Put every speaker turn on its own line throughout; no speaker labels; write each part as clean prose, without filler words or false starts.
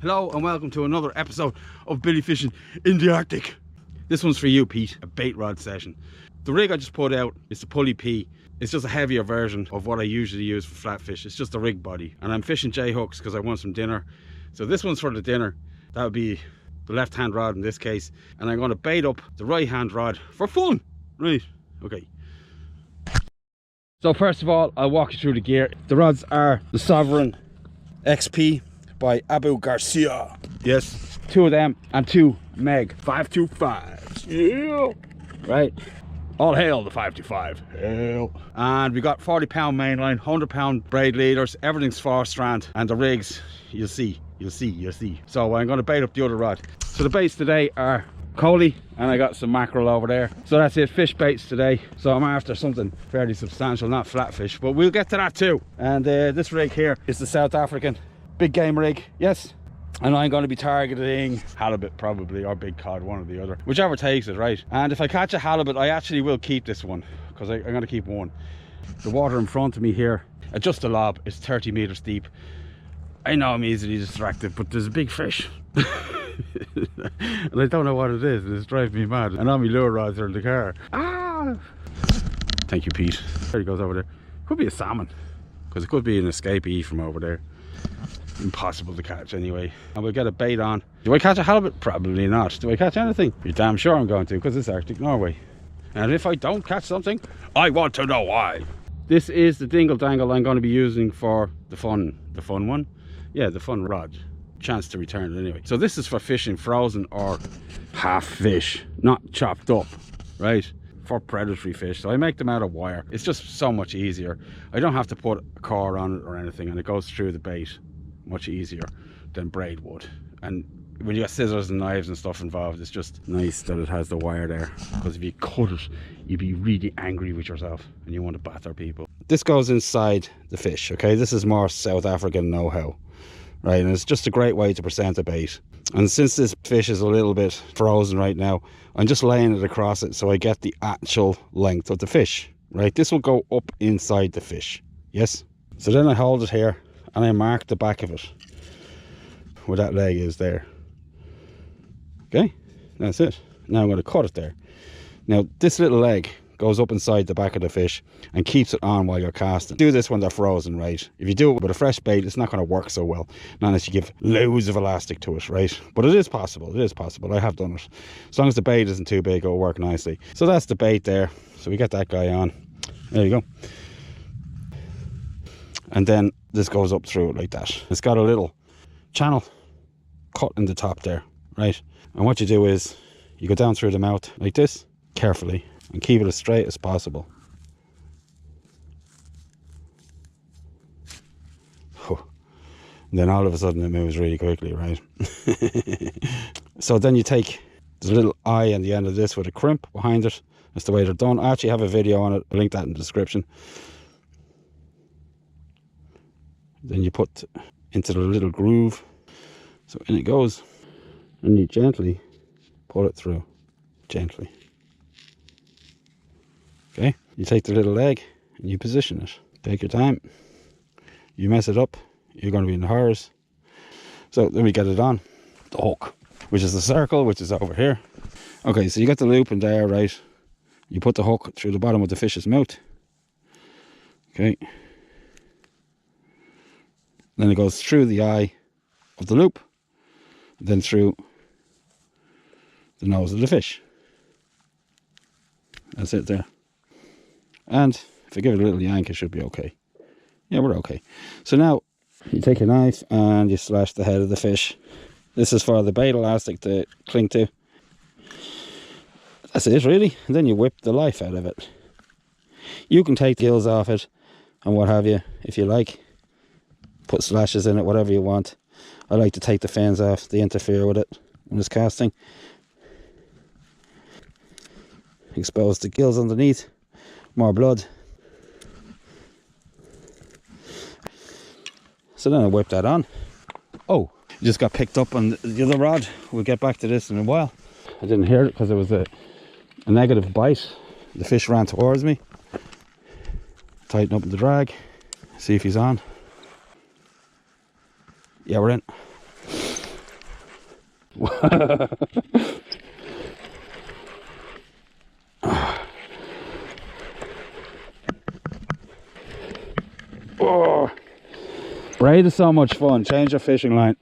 Hello and welcome to another episode of Billy Fishing in the Arctic. This one's for you, Pete, a bait rod session. The rig I just put out is the Pulley P. It's just a heavier version of what I usually use for flatfish. It's just a rig body, and I'm fishing J hooks because I want some dinner. So this one's for the dinner. That would be the left hand rod in this case, and I'm going to bait up the right hand rod for fun. Right, okay. So first of all, I'll walk you through the gear. The rods are the Sovereign XP by Abu Garcia. Yes, 2 of them and 2 Meg 525s. Yeah, right. All hail the 525. Hail. And we got 40-pound mainline, 100-pound braid leaders. Everything's 4-strand, and the rigs, you'll see. So I'm going to bait up the other rod. So the baits today are Coley, and I got some mackerel over there. So that's it, fish baits today. So I'm after something fairly substantial, not flatfish, but we'll get to that too. And this rig here is the South African big game rig. Yes. And I'm going to be targeting halibut probably, or big cod, one or the other, whichever takes it, right? And if I catch a halibut, I actually will keep this one because I'm going to keep one. The water in front of me here, just a lob, is 30 meters deep. I know I'm easily distracted, but there's a big fish. And I don't know what it is, and it's driving me mad. And all my lure rods are in the car. Ah! Thank you, Pete. There he goes over there. Could be a salmon, because it could be an escapee from over there. Impossible to catch anyway. And we'll get a bait on. Do I catch a halibut? Probably not. Do I catch anything? You're damn sure I'm going to, because it's Arctic Norway. And if I don't catch something, I want to know why. This is the dingle dangle I'm going to be using for the fun one. Yeah, the fun rod. Chance to return it anyway. So this is for fishing frozen or half fish, not chopped up, right? For predatory fish. So I make them out of wire. It's just so much easier. I don't have to put a core on it or anything, and it goes through the bait much easier than braid would. And when you got scissors and knives and stuff involved, it's just nice that it has the wire there, because if you cut it, you'd be really angry with yourself and you want to batter people. This goes inside the fish, okay? This is more South African know-how, right? And it's just a great way to present a bait. And since this fish is a little bit frozen right now, I'm just laying it across it so I get the actual length of the fish, right? This will go up inside the fish, yes? So then I hold it here and I mark the back of it where that leg is there. Okay, that's it. Now I'm going to cut it there. Now this little leg goes up inside the back of the fish and keeps it on while you're casting. Do this when they're frozen, right? If you do it with a fresh bait, it's not going to work so well, not unless you give loads of elastic to it, right? But it is possible, I have done it. As long as the bait isn't too big, it'll work nicely. So that's the bait there. So we get that guy on. There you go. And then this goes up through it like that. It's got a little channel cut in the top there, right? And what you do is you go down through the mouth like this, carefully, and keep it as straight as possible. And then all of a sudden it moves really quickly, right? So then you take the little eye on the end of this with a crimp behind it. That's the way they're done. I actually have a video on it. I'll link that in the description. Then you put into the little groove, so in it goes, and you gently pull it through, gently. Okay, you take the little leg and you position it. Take your time. You mess it up, you're going to be in the horrors. So then we get it on the hook, which is the circle, which is over here. Okay, so you got the loop in there, right? You put the hook through the bottom of the fish's mouth. Okay. Then it goes through the eye of the loop, then through the nose of the fish. That's it there. And if I give it a little yank, it should be okay. Yeah, we're okay. So now you take your knife and you slash the head of the fish. This is for the bait elastic to cling to. That's it really. And then you whip the life out of it. You can take the gills off it and what have you if you like. Put slashes in it, whatever you want. I like to take the fins off, they interfere with it when it's casting. Expose the gills underneath, more blood. So then I whip that on. Oh, it just got picked up on the other rod. We'll get back to this in a while. I didn't hear it because it was a negative bite. The fish ran towards me. Tighten up the drag, see if he's on. Yeah, we're in. Oh, braid is so much fun. Change your fishing line.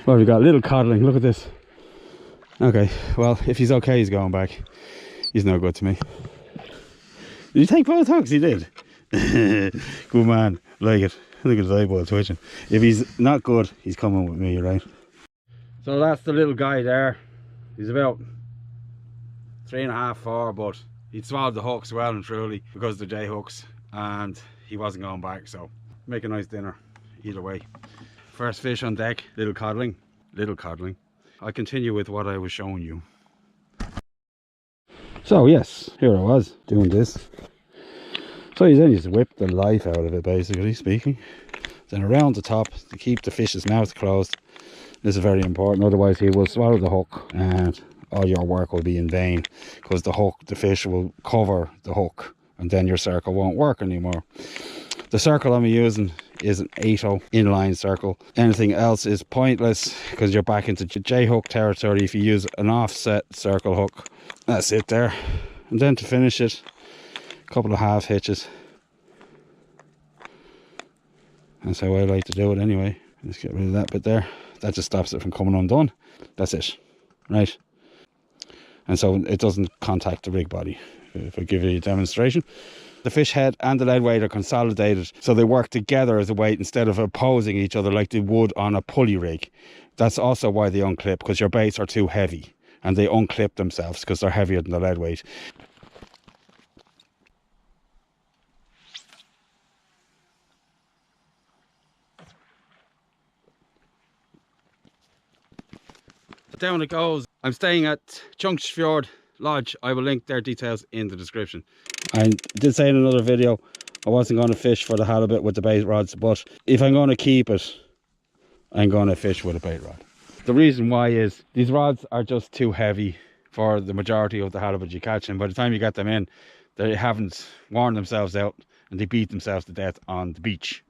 Well, we got a little coddling. Look at this. Okay, well, if he's okay, he's going back. He's no good to me. Did you take both hooks? He did. Good man. Like it. Look at his eyeball twitching. If he's not good, he's coming with me, right? So that's the little guy there. He's about 3.5, 4, but he swallowed the hooks well and truly because they're J hooks, and he wasn't going back. So make a nice dinner either way. First fish on deck, little coddling. I'll continue with what I was showing you. So yes, here I was doing this. So you then just whip the life out of it, basically speaking. Then around the top to keep the fish's mouth closed. This is very important, otherwise he will swallow the hook and all your work will be in vain, because the fish will cover the hook and then your circle won't work anymore. The circle I'm using is an 8/0 inline circle. Anything else is pointless because you're back into J hook territory if you use an offset circle hook. That's it there. And then to finish it, a couple of half hitches. That's how I like to do it anyway. Just get rid of that bit there. That just stops it from coming undone. That's it, right? And so it doesn't contact the rig body. If I give you a demonstration, the fish head and the lead weight are consolidated, so they work together as a weight instead of opposing each other like they would on a pulley rig. That's also why they unclip, because your baits are too heavy and they unclip themselves because they're heavier than the lead weight. Down it goes. I'm staying at Fjord Lodge. I will link their details in the description. I did say in another video I wasn't going to fish for the halibut with the bait rods, but if I'm going to keep it, I'm going to fish with a bait rod. The reason why is these rods are just too heavy for the majority of the halibut you catch, and by the time you get them in, they haven't worn themselves out and they beat themselves to death on the beach.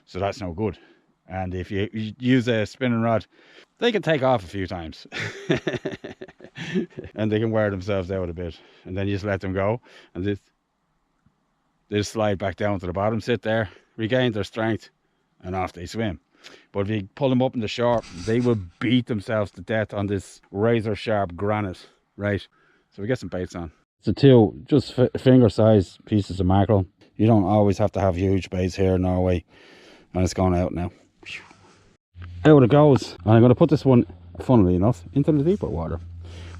So that's no good. And if you use a spinning rod, they can take off a few times and they can wear themselves out a bit, and then you just let them go and they just slide back down to the bottom, sit there, regain their strength, and off they swim. But if you pull them up in the shore, they will beat themselves to death on this razor sharp granite, right? So we get some baits on. It's a 2 just finger size pieces of mackerel. You don't always have to have huge baits here in Norway. And it's going out now. Out it goes. And I'm going to put this one, funnily enough, into the deeper water,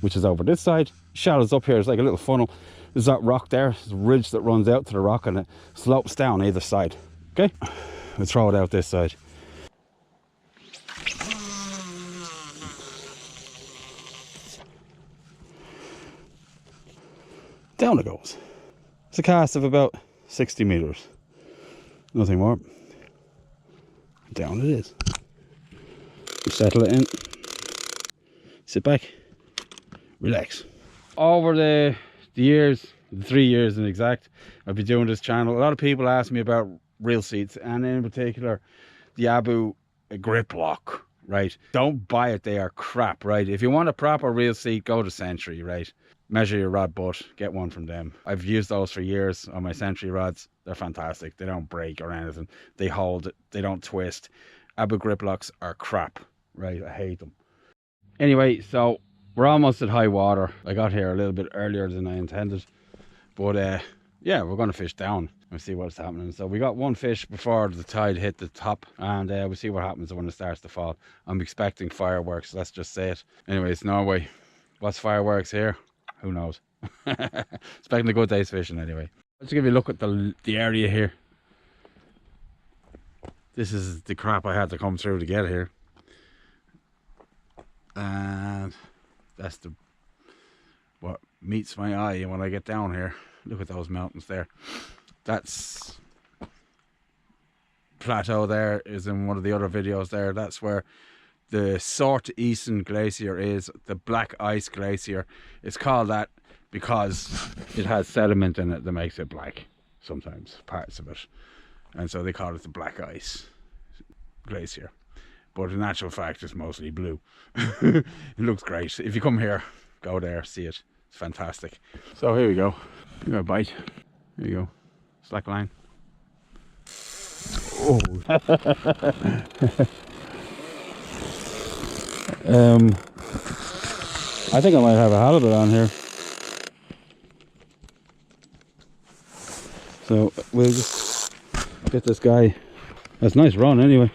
which is over this side. Shallows up here. It's like a little funnel. There's that rock there. There's a ridge that runs out to the rock and it slopes down either side. Okay? We'll throw it out this side. Down it goes. It's a cast of about 60 meters. Nothing more. Down it is. You settle it in. Sit back. Relax. Over the years, the 3 years in exact, I've been doing this channel. A lot of people ask me about reel seats, and in particular the Abu grip lock, right? Don't buy it, they are crap, right? If you want a proper reel seat, go to Century, right? Measure your rod butt, get one from them. I've used those for years on my Century rods. They're fantastic. They don't break or anything. They hold, they don't twist. Abu grip locks are crap, right? I hate them. Anyway, so we're almost at high water. I got here a little bit earlier than I intended, but yeah, we're going to fish down and see what's happening. So we got one fish before the tide hit the top, and we'll see what happens when it starts to fall. I'm expecting fireworks, let's just say it. Anyway, it's Norway. What's fireworks here? Who knows? Expecting a good day's fishing anyway. Let's give you a look at the area here. This is the crap I had to come through to get here. And that's what meets my eye when I get down here. Look at those mountains there. That's plateau there is in one of the other videos there. That's where the Sorteisen Glacier is, the Black Ice Glacier. It's called that because it has sediment in it that makes it black, sometimes, parts of it. And so they call it the Black Ice Glacier. but in actual fact it's mostly blue. It looks great. If you come here, go there, see it. It's fantastic. So here we go. You got a bite. There you go. Slack line. Oh. I think I might have a halibut on here. So we'll just get this guy. That's a nice run anyway.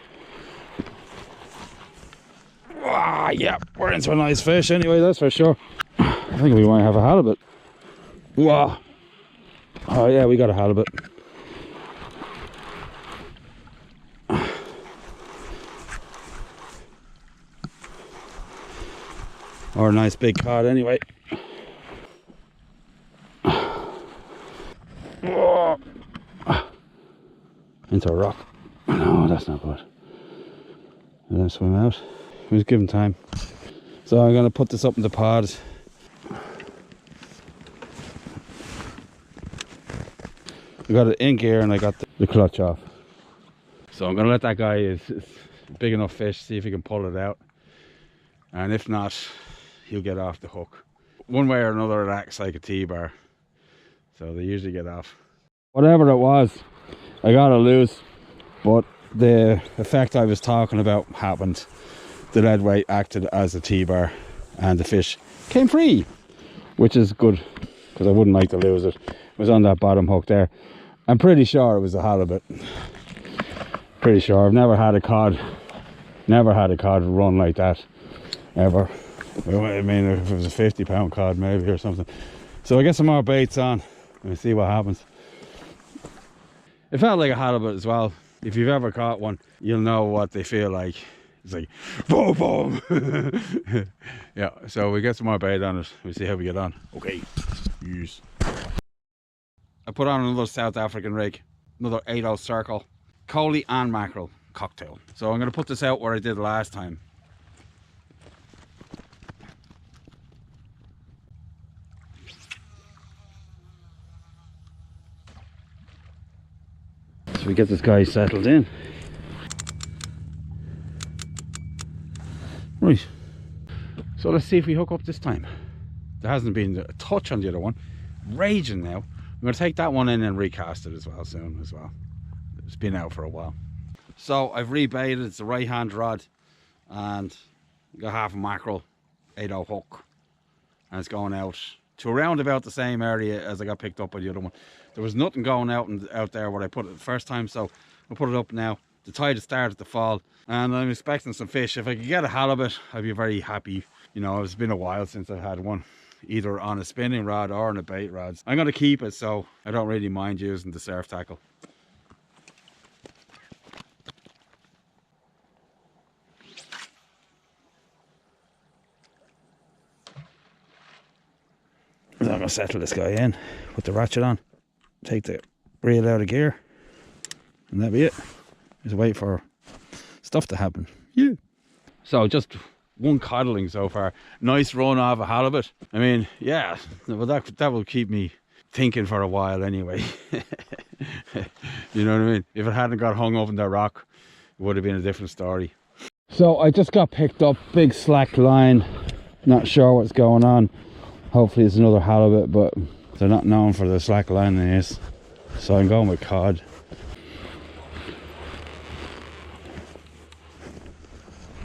Ah, yeah, we're into a nice fish anyway, that's for sure. I think we might have a halibut. Wow. Oh yeah, we got a halibut. Or a nice big cod anyway. Whoa. Into a rock. No, that's not good. Let him swim out. Just give him time. So I'm going to put this up in the pod. I got it in gear and I got the clutch off. So I'm going to let that guy, is big enough fish, see if he can pull it out. And if not, he'll get off the hook. One way or another it acts like a T-bar. So they usually get off. Whatever it was, I got it loose. But the effect I was talking about happened. The lead weight acted as a T-bar and the fish came free, which is good because I wouldn't like to lose it. It was on that bottom hook there. I'm pretty sure it was a halibut. Pretty sure. I've never had a cod run like that ever. I mean, if it was a 50-pound cod maybe or something. So I get some more baits on and see what happens. It felt like a halibut as well. If you've ever caught one, you'll know what they feel like. It's like boom boom. Yeah, so we get some more bait on it. We'll see how we get on. Okay, yes. I put on another South African rig, another 8-0 circle, collie and mackerel cocktail. So I'm going to put this out where I did last time. So we get this guy settled in. Right, so let's see if we hook up this time. There hasn't been a touch on the other one. Raging now. I'm going to take that one in and recast it as well soon as well. It's been out for a while. So I've rebaited. It's a right hand rod and got half a mackerel, 8-0 hook, and it's going out to around about the same area as I got picked up by the other one. There was nothing going out there where I put it the first time, so I'll put it up now. The tide has started to fall and I'm expecting some fish. If I could get a halibut, I'd be very happy. You know, it's been a while since I've had one, either on a spinning rod or on a bait rod. I'm going to keep it, so I don't really mind using the surf tackle. So I'm going to settle this guy in, put the ratchet on, take the reel out of gear, and that'll be it. Just wait for stuff to happen. Yeah. So just one coddling so far. Nice run off a halibut. I mean, yeah, well that will keep me thinking for a while anyway. You know what I mean? If it hadn't got hung up in that rock, it would have been a different story. So I just got picked up, big slack line. Not sure what's going on. Hopefully it's another halibut, but they're not known for the slack line in this. So I'm going with cod.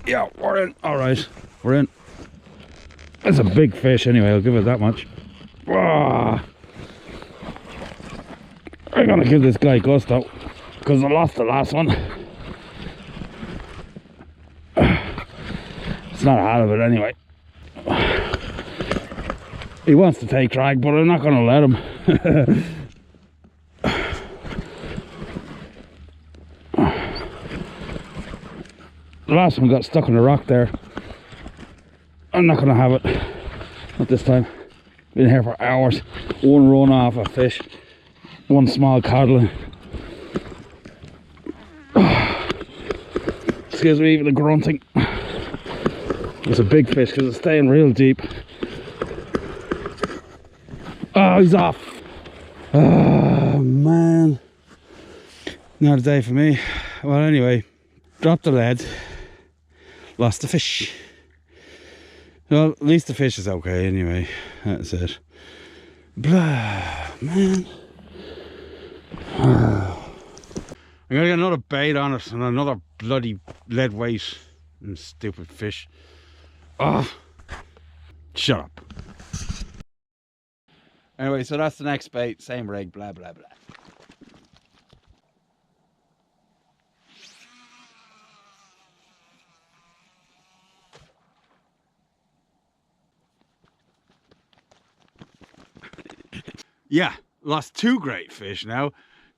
Yeah, we're in. All right, we're in. That's a big fish anyway, I'll give it that much. Whoa. I'm gonna give this guy gusto because I lost the last one. It's not a halibut anyway. He wants to take drag, but I'm not gonna let him. The last one got stuck in a rock there. I'm not gonna have it. Not this time. Been here for hours. One run off a fish. One small codling. Excuse me, even the grunting. It's a big fish because it's staying real deep. Oh, he's off. Oh man. Not a day for me. Well, anyway, dropped the lead. Lost the fish. Well, at least the fish is okay anyway. That's it. Blah, man. I'm gonna get another bait on it and another bloody lead weight and stupid fish. Oh, shut up. Anyway, so that's the next bait, same rig, blah blah blah. Yeah, lost 2 great fish now.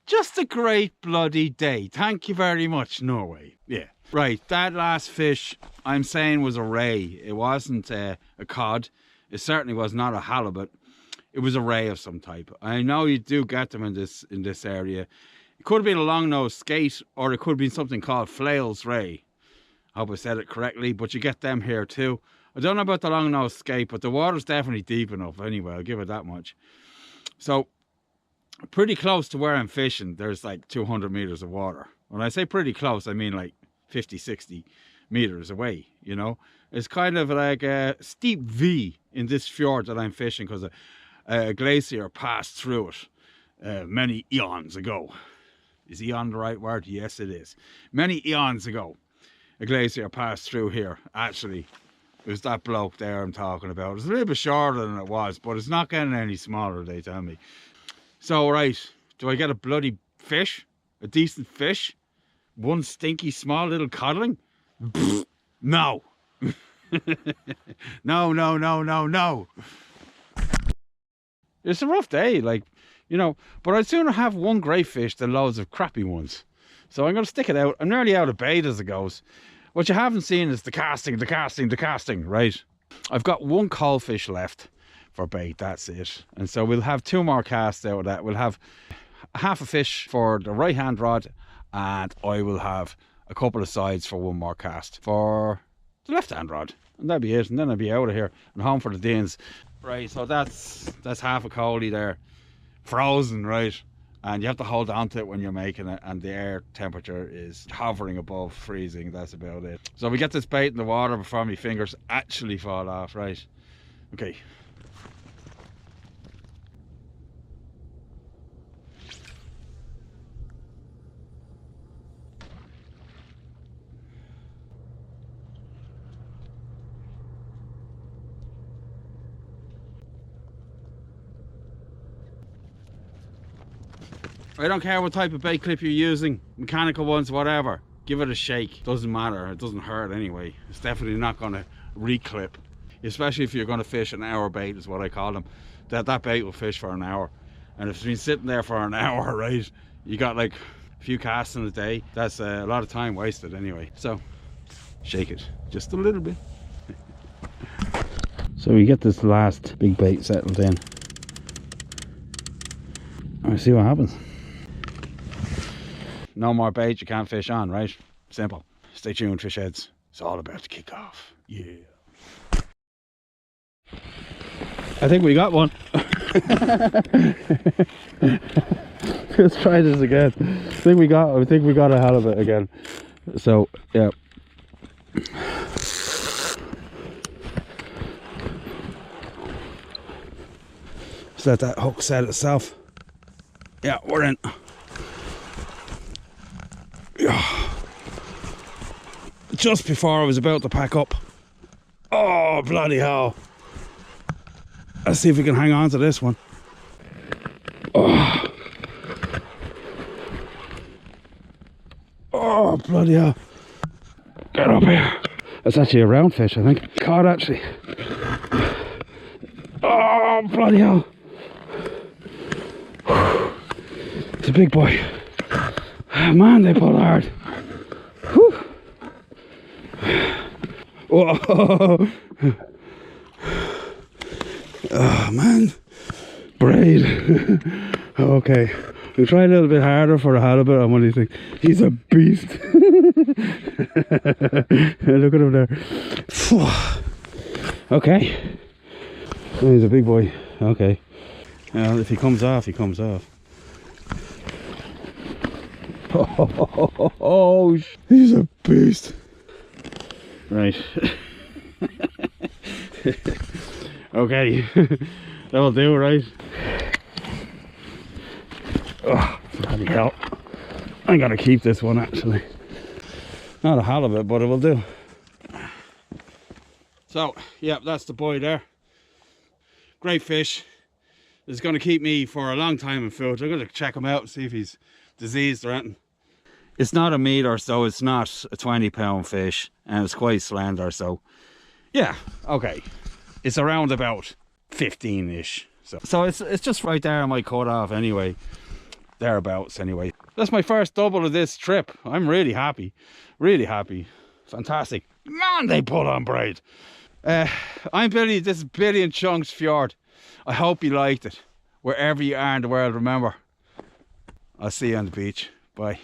Just a great bloody day. Thank you very much, Norway. Yeah. Right, that last fish I'm saying was a ray. It wasn't a cod. It certainly was not a halibut. It was a ray of some type. I know you do get them in this area. It could have been a long-nosed skate, or it could have been something called flail's ray. I hope I said it correctly, but you get them here too. I don't know about the long-nosed skate, but the water's definitely deep enough anyway, I'll give it that much. So, pretty close to where I'm fishing, there's like 200 meters of water. When I say pretty close, I mean like 50, 60 meters away, you know. It's kind of like a steep V in this fjord that I'm fishing because a glacier passed through it many eons ago. Is eon the right word? Yes, it is. Many eons ago, a glacier passed through here. Actually, it was that bloke there I'm talking about. It's a little bit shorter than it was, but it's not getting any smaller, they tell me. So, right, do I get a bloody fish? A decent fish? One stinky small little codling? No. No, no, no, no, no. It's a rough day, like, you know, but I'd sooner have one great fish than loads of crappy ones. So I'm going to stick it out. I'm nearly out of bait as it goes. What you haven't seen is the casting, right? I've got 1 coal fish left for bait, that's it. And so we'll have 2 more casts out of that. We'll have half a fish for the right hand rod, and I will have a couple of sides for 1 more cast for the left hand rod, and that'll be it. And then I'll be out of here and home for the Deans. Right, so that's half a coalie there, frozen, right? And you have to hold on to it when you're making it, and the air temperature is hovering above freezing. That's about it. So we get this bait in the water before my fingers actually fall off, right? Okay. I don't care what type of bait clip you're using, mechanical ones, whatever. Give it a shake. Doesn't matter. It doesn't hurt anyway. It's definitely not going to reclip, especially if you're going to fish an hour bait, is what I call them. That bait will fish for an hour, and if it's been sitting there for an hour, right, you got like a few casts in a day. That's a lot of time wasted anyway. So shake it just a little bit. So we get this last big bait settled in. Let's see what happens. No more bait, you can't fish on, right? Simple. Stay tuned, fish heads. It's all about to kick off. Yeah. I think we got one. Let's try this again. I think we got a halibut again. So yeah. Just let that hook set itself. Yeah, we're in. Yeah. Just before I was about to pack up. Oh, bloody hell. Let's see if we can hang on to this one. Oh, oh, bloody hell. Get up here. That's actually a round fish, I think. Caught actually. Oh, bloody hell. It's a big boy. Oh, man, they pull hard. Whew. Whoa. Oh, man. Braid. Okay. We'll try a little bit harder for a halibut. I'm only thinking, he's a beast. Look at him there. Okay. Oh, he's a big boy. Okay. Well, if he comes off, he comes off. Oh, he's a beast. Right. Okay. That'll do, right? Oh, bloody hell. I'm gonna keep this one actually. Not a halibut, but it will do. So, yeah, that's the boy there. Great fish. It's going to keep me for a long time in food. I'm going to check him out and see if he's diseased or anything. It's not a meter, so it's not a 20-pound fish, and it's quite slender, so yeah, okay. It's around about 15-ish. So it's just right there on my cut-off anyway. Thereabouts anyway. That's my first double of this trip. I'm really happy. Really happy. Fantastic. Man, they put on braid. I'm Billy. This is Billy and Chunks Fjord. I hope you liked it. Wherever you are in the world, remember, I'll see you on the beach. Bye.